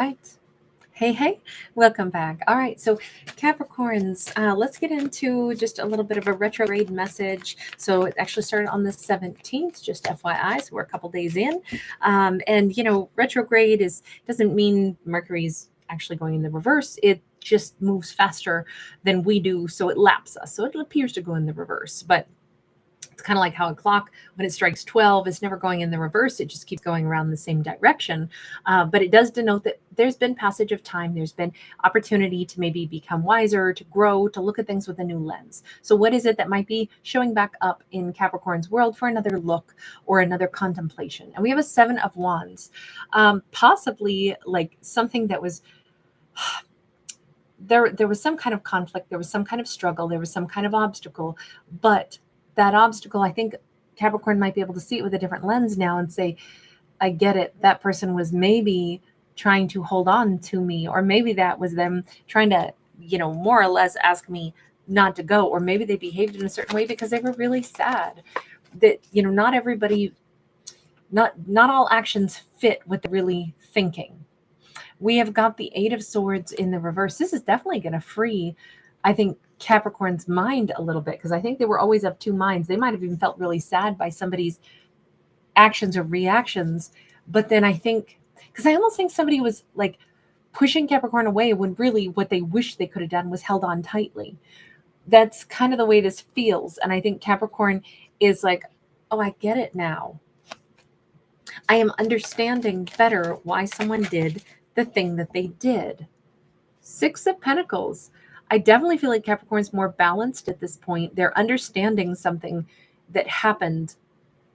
Right. Hey, welcome back. All right, so Capricorns, let's get into just a little bit of a retrograde message. So it actually started on the 17th, just FYI, so we're a couple days in. And, retrograde doesn't mean Mercury's actually going in the reverse. It just moves faster than we do, so it laps us. So it appears to go in the reverse, but it's kind of like how a clock, when it strikes 12, is never going in the reverse. It just keeps going around the same direction. But it does denote that there's been passage of time. There's been opportunity to maybe become wiser, to grow, to look at things with a new lens. So what is it that might be showing back up in Capricorn's world for another look or another contemplation? And we have a 7 of Wands, possibly like something that was there was some kind of conflict, there was some kind of struggle, there was some kind of obstacle, but that obstacle, I think Capricorn might be able to see it with a different lens now and say, I get it. That person was maybe trying to hold on to me, or maybe that was them trying to, more or less ask me not to go, or maybe they behaved in a certain way because they were really sad. That, not everybody, not all actions fit what they're really thinking. We have got the 8 of Swords in the reverse. This is definitely going to free, I think, Capricorn's mind a little bit, because I think they were always of two minds. They might have even felt really sad by somebody's actions or reactions. But then I think, because I almost think somebody was like pushing Capricorn away when really what they wished they could have done was held on tightly. That's kind of the way this feels. And I think Capricorn is like, oh, I get it now. I am understanding better why someone did the thing that they did. 6 of Pentacles. I definitely feel like Capricorn's more balanced at this point. They're understanding something that happened,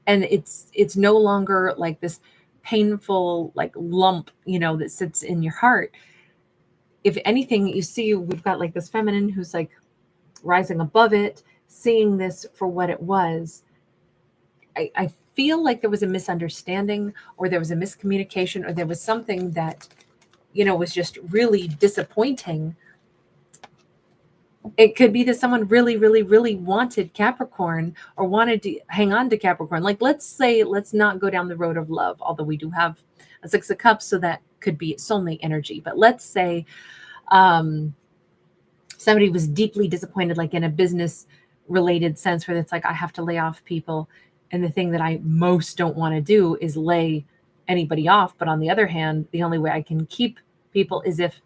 and it's no longer like this painful like lump, that sits in your heart. If anything, you see we've got like this feminine who's like rising above it, seeing this for what it was. I feel like there was a misunderstanding, or there was a miscommunication, or there was something that was just really disappointing. It could be that someone really, really, really wanted Capricorn, or wanted to hang on to Capricorn. Like, let's not go down the road of love, although we do have a 6 of Cups, so that could be soulmate energy. But let's say somebody was deeply disappointed, like in a business related sense, where it's like, I have to lay off people. And the thing that I most don't want to do is lay anybody off. But on the other hand, the only way I can keep people is if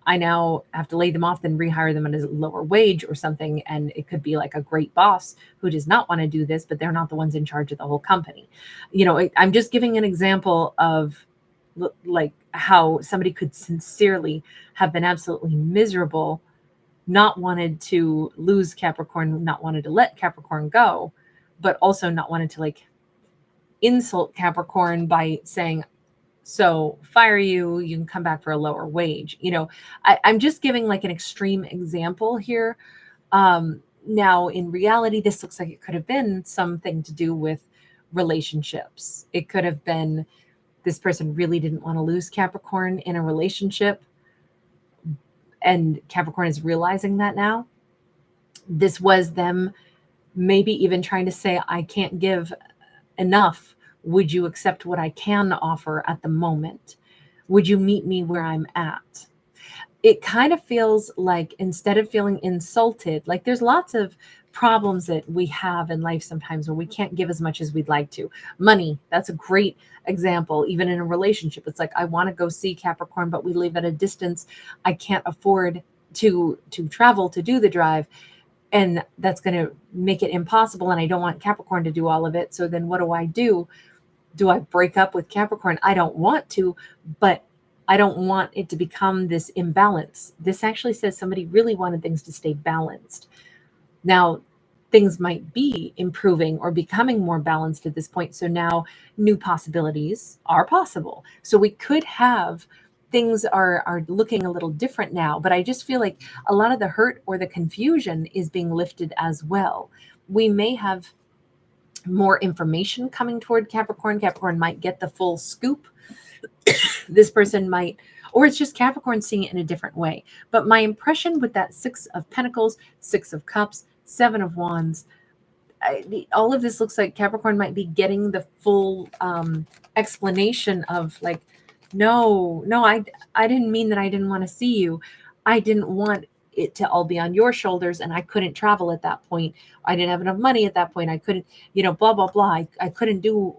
I now have to lay them off, then rehire them at a lower wage or something. And it could be like a great boss who does not want to do this, but they're not the ones in charge of the whole company. I'm just giving an example of like how somebody could sincerely have been absolutely miserable, not wanted to lose Capricorn, not wanted to let Capricorn go, but also not wanted to like insult Capricorn by saying, so fire you, you can come back for a lower wage. I'm just giving like an extreme example here. Now, in reality, this looks like it could have been something to do with relationships. It could have been this person really didn't want to lose Capricorn in a relationship, and Capricorn is realizing that now. This was them maybe even trying to say, I can't give enough. Would you accept what I can offer at the moment? Would you meet me where I'm at? It kind of feels like, instead of feeling insulted, like there's lots of problems that we have in life sometimes where we can't give as much as we'd like to. Money, that's a great example. Even in a relationship, it's like, I want to go see Capricorn, but we live at a distance. I can't afford to travel to do the drive. And that's going to make it impossible. And I don't want Capricorn to do all of it. So then what do? Do I break up with Capricorn? I don't want to, but I don't want it to become this imbalance. This actually says somebody really wanted things to stay balanced. Now, things might be improving or becoming more balanced at this point. So now new possibilities are possible. So we could have things are looking a little different now, but I just feel like a lot of the hurt or the confusion is being lifted as well. We may have more information coming toward Capricorn. Capricorn might get the full scoop. This person might, or it's just Capricorn seeing it in a different way. But my impression with that 6 of Pentacles, 6 of Cups, 7 of Wands, all of this looks like Capricorn might be getting the full explanation of like No, I didn't mean that I didn't want to see you. I didn't want it to all be on your shoulders, and I couldn't travel at that point. I didn't have enough money at that point. I couldn't, blah, blah, blah. I couldn't do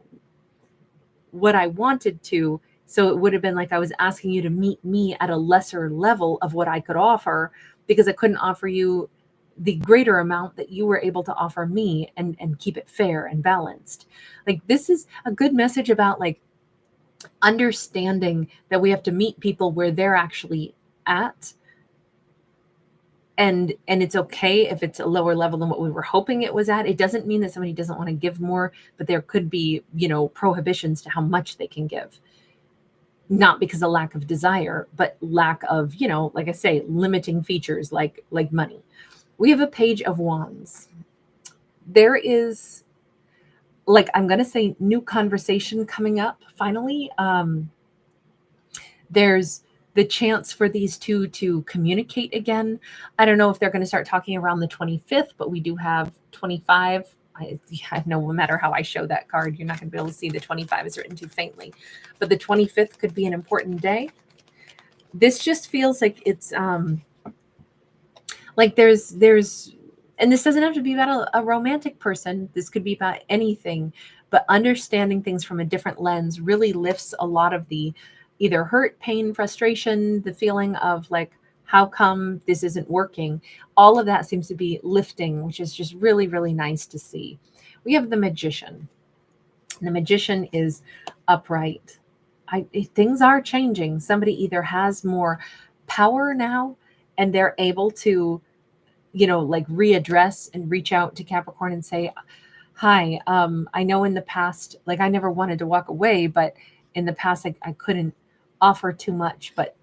what I wanted to. So it would have been like I was asking you to meet me at a lesser level of what I could offer, because I couldn't offer you the greater amount that you were able to offer me, and keep it fair and balanced. Like, this is a good message about like understanding that we have to meet people where they're actually at, and it's okay if it's a lower level than what we were hoping it was at. It doesn't mean that somebody doesn't want to give more, but there could be, prohibitions to how much they can give. Not because of lack of desire, but lack of, like I say, limiting features like money. We have a Page of Wands. There is, like, I'm going to say, new conversation coming up finally. There's the chance for these two to communicate again. I don't know if they're going to start talking around the 25th, but we do have 25. I know no matter how I show that card, you're not going to be able to see the 25 is written too faintly. But the 25th could be an important day. This just feels like it's like there's and this doesn't have to be about a romantic person. This could be about anything, but understanding things from a different lens really lifts a lot of the either hurt, pain, frustration, the feeling of like, how come this isn't working? All of that seems to be lifting, which is just really, really nice to see. We have the Magician. The Magician is upright. Things are changing. Somebody either has more power now and they're able to, like readdress and reach out to Capricorn and say, hi, I know in the past, like I never wanted to walk away, but in the past I couldn't offer too much, but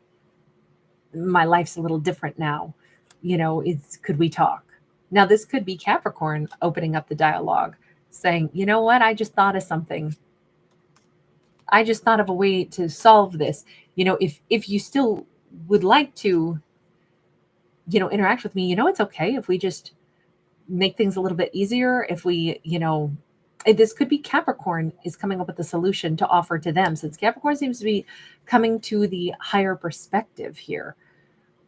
my life's a little different now. Could we talk? Now, this could be Capricorn opening up the dialogue, saying, you know what, I just thought of something. I just thought of a way to solve this. If you still would like to, interact with me, it's okay if we just make things a little bit easier. If we, this could be Capricorn is coming up with a solution to offer to them, since Capricorn seems to be coming to the higher perspective here.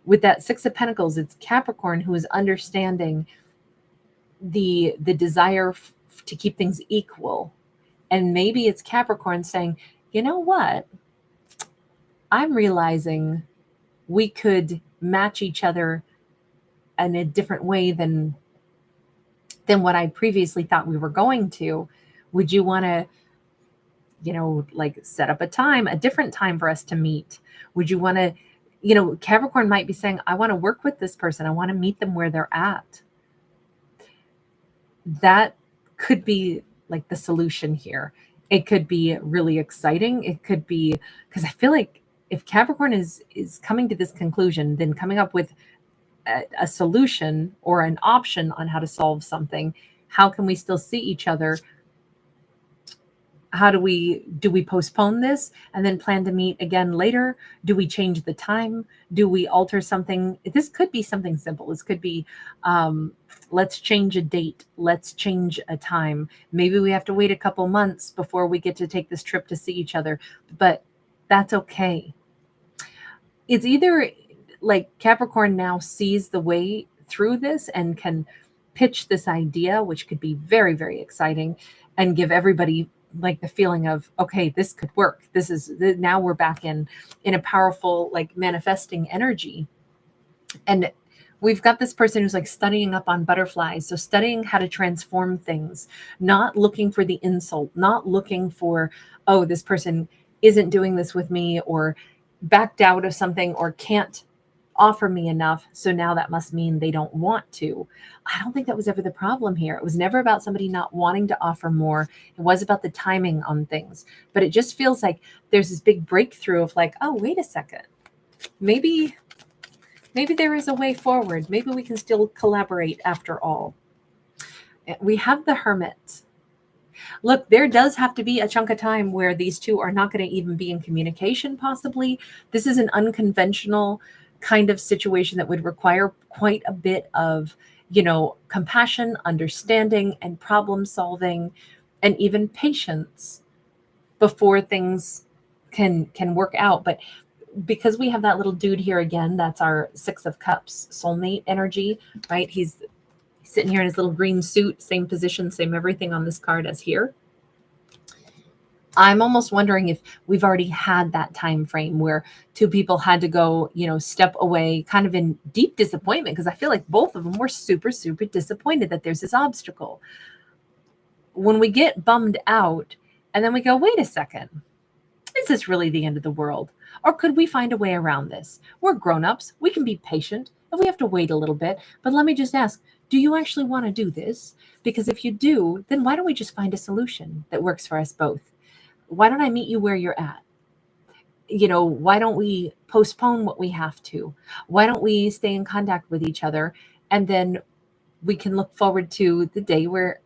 With that Six of Pentacles, it's Capricorn who is understanding the desire to keep things equal. And maybe it's Capricorn saying, you know what? I'm realizing we could match each other in a different way than what I previously thought we were going to. Would you want to, like set up a different time for us to meet? Would you want to, Capricorn might be saying, I want to work with this person. I want to meet them where they're at. That could be like the solution here. It could be really exciting. It could be, because I feel like if Capricorn is coming to this conclusion, then coming up with a solution or an option on how to solve something. How can we still see each other? How do we postpone this and then plan to meet again later? Do we change the time? Do we alter something? This could be something simple. This could be, let's change a date. Let's change a time. Maybe we have to wait a couple months before we get to take this trip to see each other, but that's okay. It's either like Capricorn now sees the way through this and can pitch this idea, which could be very, very exciting, and give everybody like the feeling of, okay, this could work. This is, now we're back in a powerful, like manifesting energy. And we've got this person who's like studying up on butterflies. So studying how to transform things, not looking for the insult, not looking for, oh, this person isn't doing this with me, or backed out of something, or can't offer me enough, so now that must mean they don't want to. I don't think that was ever the problem here. It was never about somebody not wanting to offer more. It was about the timing on things. But it just feels like there's this big breakthrough of like, oh, wait a second. Maybe there is a way forward. Maybe we can still collaborate after all. We have the Hermit. Look, there does have to be a chunk of time where these two are not going to even be in communication, possibly. This is an unconventional kind of situation that would require quite a bit of, compassion, understanding, and problem solving, and even patience before things can work out. But because we have that little dude here again, that's our Six of Cups soulmate energy, right? He's sitting here in his little green suit, same position, same everything on this card as here. I'm almost wondering if we've already had that time frame where two people had to go, step away kind of in deep disappointment, because I feel like both of them were super, super disappointed that there's this obstacle. When we get bummed out and then we go, wait a second, is this really the end of the world? Or could we find a way around this? We're grown-ups. We can be patient if we have to wait a little bit. But let me just ask, do you actually want to do this? Because if you do, then why don't we just find a solution that works for us both? Why don't I meet you where you're at? Why don't we postpone what we have to? Why don't we stay in contact with each other? And then we can look forward to the day where,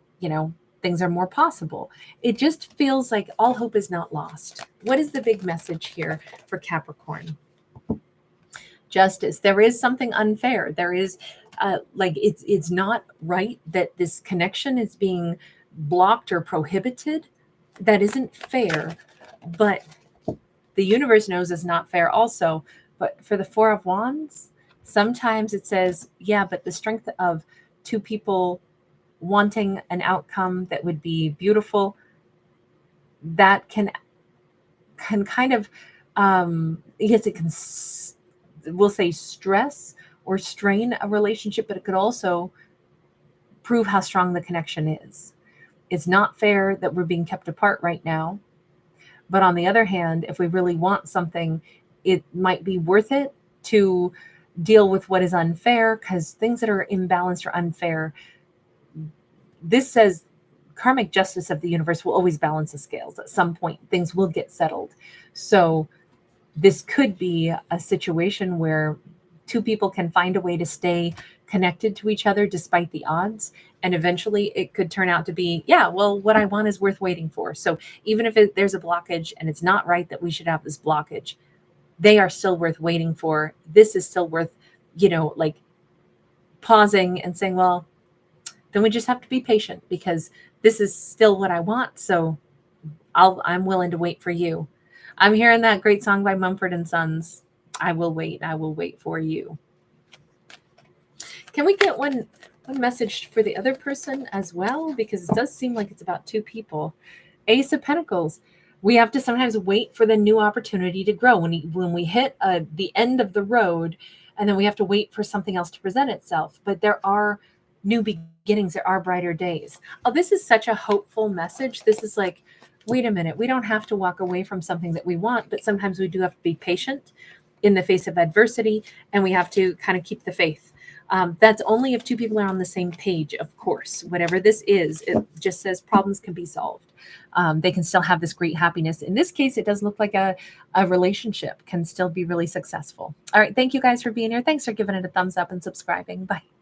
things are more possible. It just feels like all hope is not lost. What is the big message here for Capricorn? Justice. There is something unfair. There is it's not right that this connection is being blocked or prohibited. That isn't fair, but the universe knows it's not fair also. But for the Four of Wands, sometimes it says, yeah, but the strength of two people wanting an outcome that would be beautiful, that can kind of, yes, it can, we'll say, stress or strain a relationship, but it could also prove how strong the connection is. It's not fair that we're being kept apart right now. But on the other hand, if we really want something, it might be worth it to deal with what is unfair, because things that are imbalanced or unfair, this says karmic justice of the universe will always balance the scales. At some point, things will get settled. So this could be a situation where two people can find a way to stay connected to each other despite the odds. And eventually it could turn out to be, yeah, well, what I want is worth waiting for. So even if there's a blockage and it's not right that we should have this blockage, they are still worth waiting for. This is still worth, pausing and saying, well, then we just have to be patient, because this is still what I want. So I'm willing to wait for you. I'm hearing that great song by Mumford & Sons. I will wait for you. Can we get one message for the other person as well? Because it does seem like it's about two people. Ace of Pentacles. We have to sometimes wait for the new opportunity to grow. When we hit the end of the road, and then we have to wait for something else to present itself. But there are new beginnings. There are brighter days. Oh, this is such a hopeful message. This is like, wait a minute. We don't have to walk away from something that we want, but sometimes we do have to be patient in the face of adversity, and we have to kind of keep the faith. That's only if two people are on the same page, of course. Whatever this is, it just says problems can be solved. They can still have this great happiness. In this case, it does look like a relationship can still be really successful. All right. Thank you guys for being here. Thanks for giving it a thumbs up and subscribing. Bye.